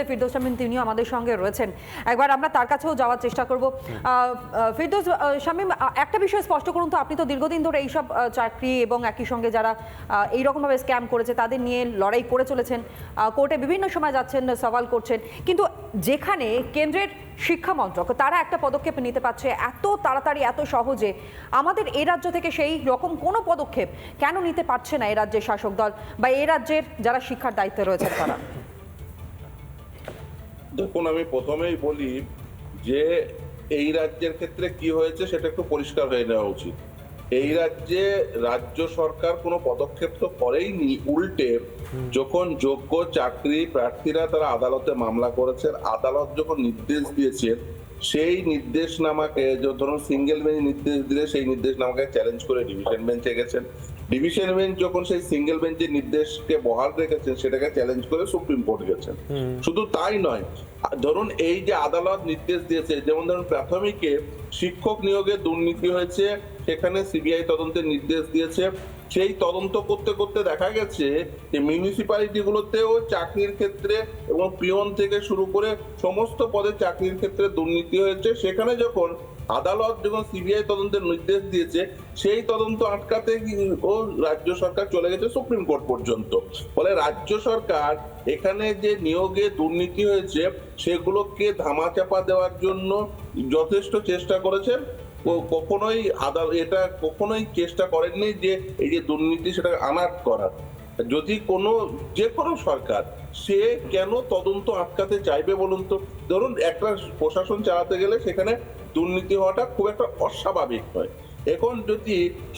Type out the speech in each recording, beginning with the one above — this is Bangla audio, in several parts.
ফিরদৌস শামীম তিনিও আমাদের সঙ্গে রয়েছেন, একবার আমরা তার কাছেও যাওয়ার চেষ্টা করব। ফিরদৌস শামীম, একটা বিষয় স্পষ্ট করুন তো, আপনি তো দীর্ঘদিন ধরে এইসব চাকরি এবং একই সঙ্গে যারা এইরকমভাবে স্ক্যাম করেছে তাদের নিয়ে লড়াই করে চলেছেন, কোর্টে বিভিন্ন সময় যাচ্ছেন, সওয়াল করছেন, কিন্তু যেখানে কেন্দ্রের শিক্ষা মন্ত্রক তারা একটা পদক্ষেপ নিতে পারছে এত তাড়াতাড়ি এত সহজে, আমাদের এই রাজ্য থেকে সেই রকম কোনো পদক্ষেপ কেন নিতে পারছে না এই রাজ্যের শাসক দল বা এই রাজ্যের যারা শিক্ষার দায়িত্বে রয়েছে তারা? দেখুন, আমি প্রথমেই বলি যে এই রাজ্যের ক্ষেত্রে কি হয়েছে সেটা একটু পরিষ্কার হয়ে নেওয়া উচিত। এই রাজ্যে রাজ্য সরকার কোনো পদক্ষেপ তো করেইনি, উল্টে যখন যোগ্য চাকরি প্রার্থীরা তারা আদালতে মামলা করেছেন, আদালত যখন নির্দেশ দিয়েছে সেই নির্দেশনামাকে, ধরুন সিঙ্গেল বেঞ্চ নির্দেশ দিলে সেই নির্দেশনামাকে চ্যালেঞ্জ করে ডিভিশন বেঞ্চে গেছেন, ডিভিশন বেঞ্চ যখন সেই সিঙ্গেল বেঞ্চের নির্দেশকে বহাল রেখেছেন সেটাকে চ্যালেঞ্জ করে সুপ্রিম কোর্ট গেছেন। শুধু তাই নয়, ধরুন এই যে আদালত নির্দেশ দিয়েছে, যেমন ধরুন প্রাথমিকে শিক্ষক নিয়োগে দুর্নীতি হয়েছে, সেখানে সিবিআই তদন্তের নির্দেশ দিয়েছে, সেই তদন্ত করতে করতে দেখা গেছে যে মিউনিসিপ্যালিটি গুলোতেও চাকরির ক্ষেত্রে এবং পিয়ন থেকে শুরু করে সমস্ত পদে চাকরির ক্ষেত্রে দুর্নীতি হয়েছে। সেখানে যখন আদালত যখন সিবিআই তদন্তের নির্দেশ দিয়েছে, সেই তদন্ত আটকাতে ও রাজ্য সরকার চলে গেছে সুপ্রিম কোর্ট পর্যন্ত। ফলে রাজ্য সরকার এখানে যে নিয়োগে দুর্নীতি হয়েছে সেগুলোকে ধামাচাপা দেওয়ার জন্য যথেষ্ট চেষ্টা করেছেন। কখনোই এটা কখনোই চেষ্টা করেননি যে এই যে দুর্নীতি সেটা আনাট করার। যদি যে কোনো সরকার সে কেন তদন্ত আটকাতে চাইবে বলুন তো? ধরুন একটা প্রশাসন চালাতে গেলে সেখানে দুর্নীতি হওয়াটা খুব একটা অস্বাভাবিক নয়। এখন যদি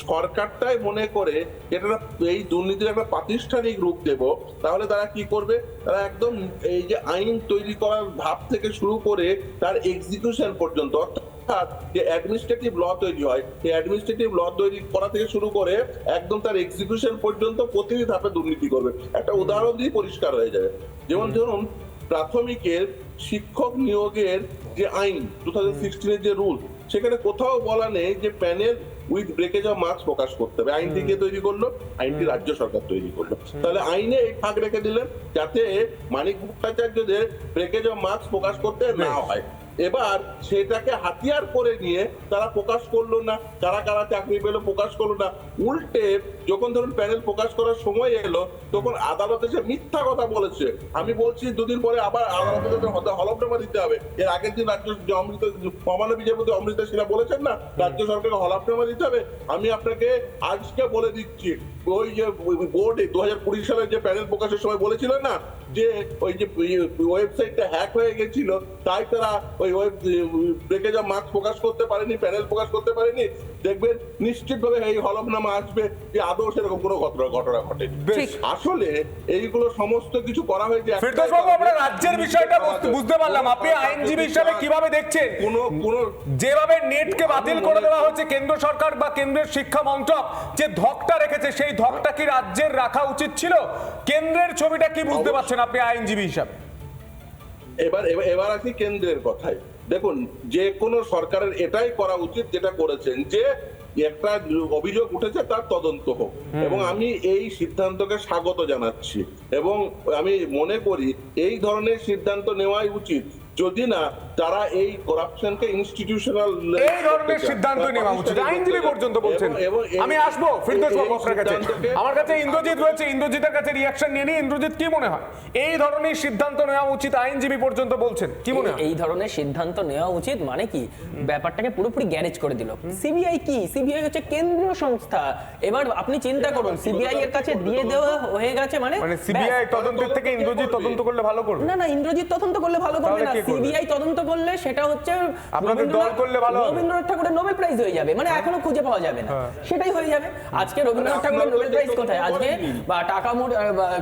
সরকারটাই মনে করে এটা এই দুর্নীতির একটা প্রাতিষ্ঠানিক রূপ দেব, তাহলে তারা কি করবে? তারা একদম এই যে আইন তৈরি করার ধাপ থেকে শুরু করে তার এক্সিকিউশন পর্যন্ত, যে অ্যাডমিনিস্ট্রেটিভ ল তৈরি হয়, সেই অ্যাডমিনিস্ট্রেটিভ ল তৈরি করা থেকে শুরু করে একদম তার এক্সিকিউশন পর্যন্ত প্রতিটি ধাপে দুর্নীতি করবে। একটা উদাহরণ দিয়ে পরিষ্কার হয়ে যাবে। যেমন ধরুন প্রাথমিকের শিক্ষক নিয়োগের যে আইন 2016 যে রুল, সেখানে কোথাও বলা নেই যে panel with breakage of marks প্রকাশ করতে হবে। আইনটি কে তৈরি করলো? আইনটি রাজ্য সরকার তৈরি করলো। তাহলে আইনে এই ফাঁক রেখে দিলেন যাতে মানিক ভট্টাচার্যদের ব্রেকেজ অফ মার্কস প্রকাশ করতে না হয়। এবার সেটাকে হাতিয়ার করে নিয়ে তারা প্রকাশ করলো না, কারা কারা চাকরি পেলো প্রকাশ করলো না। উল্টে যখন ধরুন প্যানেল প্রকাশ করার সময় এলো তখন আদালতে সে মিথ্যা কথা বলেছে। আমি বলছি দুদিন পরে আবার আদালতে হলফনামা দিতে হবে। এর আগের দিন রাজ্য মহামান্য বিচারপতি অমৃতা সিনহা বলেছেন না রাজ্য সরকারকে হলফনামা দিতে হবে। আমি আপনাকে আজকে বলে দিচ্ছি, ওই যে বোর্ডে 2020 সালের যে প্যানেল প্রকাশের সময় বলেছিলেন না যে ওই যে ওয়েবসাইটটা হ্যাক হয়ে গেছিল, তাই তারা ওই ব্রেকেজ অফ মার্কস প্রকাশ করতে পারেনি, প্যানেল প্রকাশ করতে পারেনি। দেখবেন নিশ্চিতভাবে এই হলফনামা আসবে যে আদৌ সেরকম কোনো ঘটনা ঘটেনি। আসলে এইগুলো সমস্ত কিছু করা হয়েছে। ফিরদৌস বাবু, আমরা রাজ্যের বিষয়টা বুঝতে পারলাম, আপনি আইনজীবী হিসেবে কিভাবে দেখছেন যেভাবে নেটকে বাতিল করে দেওয়া হচ্ছে কেন্দ্র সরকার বা কেন্দ্রের শিক্ষা মন্ত্রক যে ধকটা রেখেছে, সেই ধকটা কি রাজ্যের রাখা উচিত ছিল? কেন্দ্রের ছবিটা কি বুঝতে পারছেন আপনি আইনজীবী হিসাবে? এবার আসি কেন্দ্রের কথায়। দেখুন, যে কোনো সরকারের এটাই করা উচিত যেটা করেছেন, যে একটা অভিযোগ উঠেছে তার তদন্ত হোক, এবং আমি এই সিদ্ধান্তকে স্বাগত জানাচ্ছি এবং আমি মনে করি এই ধরনের সিদ্ধান্ত নেওয়াই উচিত, যদি না তারা এই করাপশনকে ইনস্টিটিউশনাল এই ধরনের সিদ্ধান্ত নেওয়া উচিত আইনজীবী পর্যন্ত বলছেন। আমি আসবো ফিরদৌস বাবু আপনার কাছে, আমার কাছে ইন্দ্রজিৎ রয়েছে, ইন্দ্রজিতের কাছে রিঅ্যাকশন নিয়ে নিই। ইন্দ্রজিৎ, কি মনে হয় এই ধরনের সিদ্ধান্ত নেওয়া উচিত? আইনজীবী পর্যন্ত বলছেন, কি মনে হয় এই ধরনের সিদ্ধান্ত নেওয়া উচিত? মানে কি, ব্যাপারটাকে পুরোপুরি গ্যারেজ করে দিল। সিবিআই কি? সিবিআই হচ্ছে কেন্দ্রীয় সংস্থা। এবার আপনি চিন্তা করুন, সিবিআই এর কাছে দিয়ে দেওয়া হয়ে গেছে, মানে সিবিআই তদন্তের থেকে ইন্দ্রজিৎ তদন্ত করলে ভালো করবে? না, ইন্দ্রজিৎ তদন্ত করলে ভালো করবে না, সিবিআই তদন্ত করলে সেটা হচ্ছে আপনাদের দল করলে ভালো হবে। রবীন্দ্রনাথ ঠাকুরের নোবেল প্রাইজ হয়ে যাবে, মানে এখনো খুঁজে পাওয়া যাবে না, সেটাই হয়ে যাবে। আজকে রবীন্দ্রনাথ ঠাকুরের নোবেল প্রাইজ কোথায়? আজকে টাকা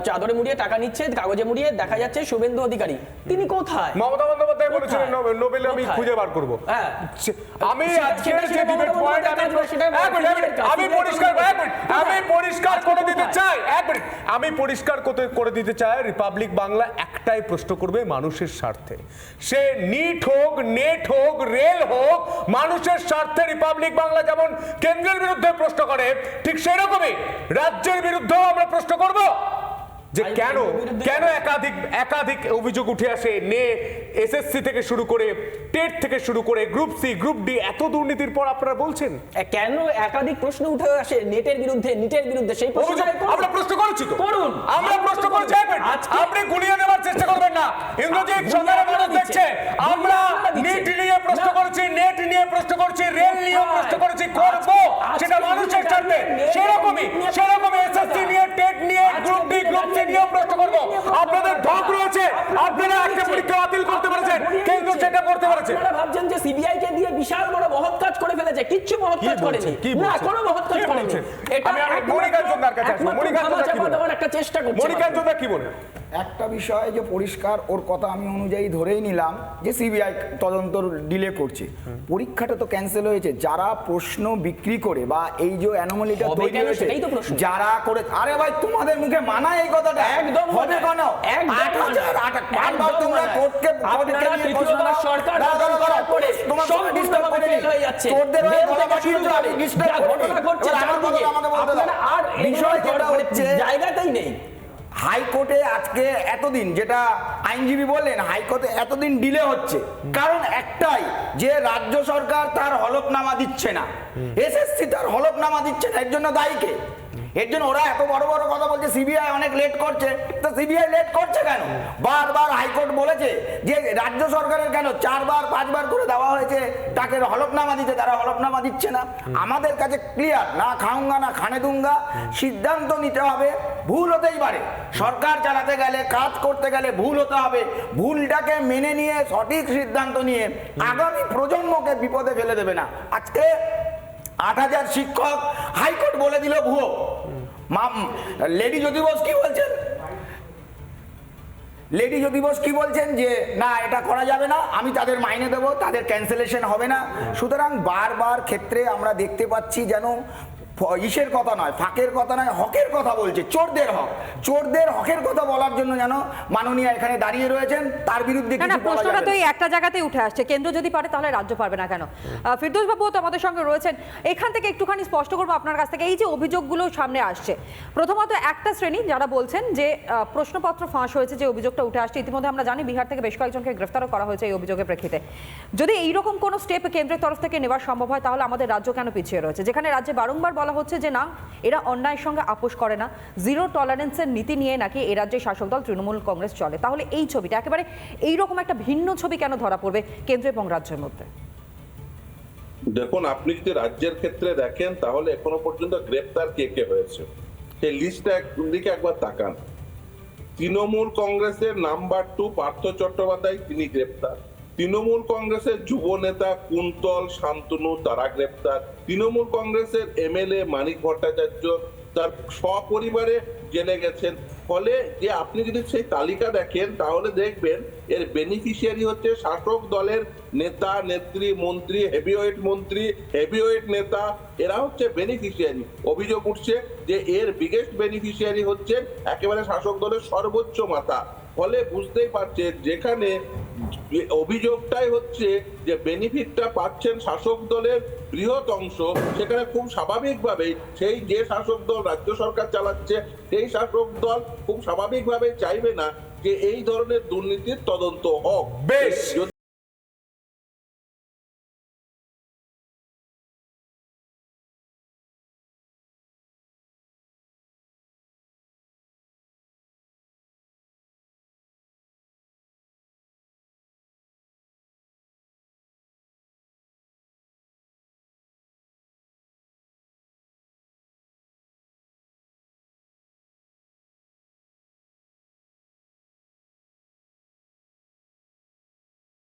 চাদরে মুড়িয়ে টাকা নিচ্ছে, কাগজে মুড়িয়ে দেখা যাচ্ছে শুভেন্দু অধিকারী, তিনি কোথায়? মমতা বন্দ্যোপাধ্যায় বলেছিলেন নোবেল আমি খুঁজে বার করব। আমি আজকের যে ডিবেট পয়েন্ট আমি পরিষ্কার করে দিতে চাই, আমি পরিষ্কার করে দিতে চাই, রিপাবলিক বাংলা একটাই প্রশ্ন করবে মানুষের স্বার্থে। সে নিট হোক, নেট হোক, রেল হোক, মানুষের স্বার্থে রিপাবলিক বাংলা যেমন কেন্দ্রের বিরুদ্ধে প্রশ্ন করে, ঠিক সেরকমই রাজ্যের বিরুদ্ধেও আমরা প্রশ্ন করব। যে কেন একাধিক অভিযোগ উঠে আসে এসএসসি থেকে শুরু করে টেট থেকে শুরু করে গ্রুপ সি গ্রুপ ডি এত দুর্নীতির পর আপনারা বলছেন কেন একাধিক প্রশ্ন উঠে আসে নিটের বিরুদ্ধে সেই আমরা প্রশ্ন করেছি তো করুন আমরা প্রশ্ন করেছি আপনি গুলিয়ে নেওয়ার চেষ্টা করবেন না ইন্দ্রজিৎ সাধারণ মানুষ দেখছে আমরা নিট নিয়ে প্রশ্ন করেছি নেট নিয়ে প্রশ্ন করেছি রেল নিয়ে প্রশ্ন করেছি করব সেটা মানুষের স্বার্থে সেরকমই এসএসসি নিয়ে টেট নিয়ে গ্রুপ ডি গ্রুপ সি নিয়ে প্রশ্ন করব আপনাদের ঢক রয়েছে আপনারা একটা পরীক্ষা বাতিল করতে পারছেন কিন্তু সেটা করতে পারছেন আপনারা ভাবছেন যে সিবিআই কে দিয়ে বিশাল বড় মহৎ কাজ করে ফেলেছে কিচ্ছু মহৎ কাজ করেনি না কোনো মহৎ কাজ করেনি এটা মনিকা জোন্দার কাছে আসবো মনিকা জোন্দার কি বলেন একটা চেষ্টা করছে মনিকা জোন্দার কি বলেন একটা বিষয় যে পরিষ্কার ওর কথা আমি অনুযায়ী ধরেই নিলাম যে সিবিআই তদন্ত ডিলে করছে পরীক্ষাটা তো ক্যান্সেল হয়েছে যারা প্রশ্ন বিক্রি করে বা এই যে অ্যানোমালিটা তৈরি হয়েছে যারা করে আরে ভাই তোমাদের মুখে মানা এই কথাটা একদম হবে কেন 8000 বারবার তোমরা কোর্টকে সরকার তদন্ত করার পরে তোমার ডিস্টার্ব করে হয়ে যাচ্ছে তোদের ওই গলাবাজি তো আমি ডিস্টার্ব করছি আমাকে বলতে দাও আর বিষয় যেটা হচ্ছে জায়গাতেই নেই হাইকোর্টে আজকে এতদিন যেটা আইনজীবী বললেন হাইকোর্টে এতদিন ডিলে হচ্ছে কারণ একটাই যে রাজ্য সরকার তার হলফনামা দিচ্ছে না এসএসসি তার হলফনামা দিচ্ছে না এর জন্য দায়ী কে এর জন্য ওরা এত বড় বড় কথা বলছে সিবিআই অনেক লেট করছে তো সিবিআই লেট করছে কেন বারবার হাইকোর্ট বলেছে যে রাজ্য সরকারের কেন 4বার 5বার করে দেওয়া হয়েছে তাকে হলফনামা দিতে তারা হলফনামা দিচ্ছে না আমাদের কাছে ক্লিয়ার না খাউঙ্গা না খানে দুঙ্গা সিদ্ধান্ত নিতে হবে ভুল হতেই পারে সরকার চালাতে গেলে কাজ করতে গেলে ভুল হতে হবে ভুলটাকে মেনে নিয়ে সঠিক সিদ্ধান্ত নিয়ে আগামী প্রজন্মকে বিপদে ফেলে দেবে না আজকে 8000 শিক্ষক হাইকোর্ট বলে দিল ভুয়ো লেডি জ্যোতি বোস কি বলছেন যে না এটা করা যাবে না আমি তাদের মাইনে দেবো তাদের ক্যান্সেলেশন হবে না সুতরাং বারবার ক্ষেত্রে আমরা দেখতে পাচ্ছি যেন ইসের কথা নয় ফাঁকের কথা নয় হকের কথা বলছে চোরদের হকের কথা বলার জন্য যেন মাননীয় এখানে দাঁড়িয়ে রয়েছেন তার বিরুদ্ধে না প্রশ্নটা তো এই একটা জায়গাতেই উঠে আসছে কেন্দ্র যদি পারে তাহলে রাজ্য পারবে না কেন ফিরদৌস বাবু তো আমাদের সঙ্গে রয়েছেন এখান থেকে একটুখানি স্পষ্ট করবো আপনার কাছ থেকে এই যে অভিযোগগুলো সামনে আসছে প্রথমত একটা শ্রেণী যারা বলছেন যে প্রশ্নপত্র ফাঁস হয়েছে যে অভিযোগটা উঠে আসছে ইতিমধ্যে আমরা জানি বিহার থেকে বেশ কয়েকজনকে গ্রেফতারও করা হয়েছে এই অভিযোগের প্রেক্ষিতে যদি এইরকম কোনো স্টেপ কেন্দ্রের তরফ থেকে নেওয়া সম্ভব হয় তাহলে আমাদের রাজ্য কেন পিছিয়ে রয়েছে যেখানে রাজ্যে বারংবার বলা হচ্ছে যে না এরা অন্যায়ের সঙ্গে আপোষ করে না জিরো টলারেন্সের নীতি নিয়ে নাকি এই রাজ্যের শাসক দল তৃণমূল কংগ্রেস চলে তাহলে এই ছবিটা একেবারে এইরকম একটা ভিন্ন ছবি কেন ধরা পড়বে কেন্দ্র এবং রাজ্যের মধ্যে দেখুন আপনি যদি রাজ্যের ক্ষেত্রে দেখেন তাহলে এখনো পর্যন্ত গ্রেপ্তার কে কে হয়েছে সেই লিস্টটা দিকে একবার তাকান তৃণমূল কংগ্রেসের নাম্বার 2 পার্থ চট্টোপাধ্যায় তিনি গ্রেপ্তার তৃণমূল কংগ্রেসের যুব নেতা কুন্তল শান্তনু তারা গ্রেপ্তার তৃণমূল কংগ্রেসের এমএলএ মানিক ভট্টাচার্য তার সপরিবারে জেলে গেছেন ফলে যে আপনি যদি সেই তালিকা দেখেন তাহলে দেখবেন এর বেনিফিশিয়ারি হচ্ছে শাসক দলের নেতা নেত্রী মন্ত্রী হেভিওয়েট নেতা এরা হচ্ছে বেনিফিশিয়ারি অভিযোগ উঠছে যে এর বিগেস্ট বেনিফিশিয়ারি হচ্ছে একেবারে শাসক দলের সর্বোচ্চ মাথা ফলে বুঝতেই পারছেন যেখানে অভিযোগটাই হচ্ছে যে বেনিফিটটা পাচ্ছেন শাসক দলের বৃহৎ অংশ সেখানে খুব স্বাভাবিকভাবেই সেই যে শাসক দল রাজ্য সরকার চালাচ্ছে সেই শাসক দল খুব স্বাভাবিকভাবে চাইবে না যে এই ধরনের দুর্নীতির তদন্ত হোক বেশ যদি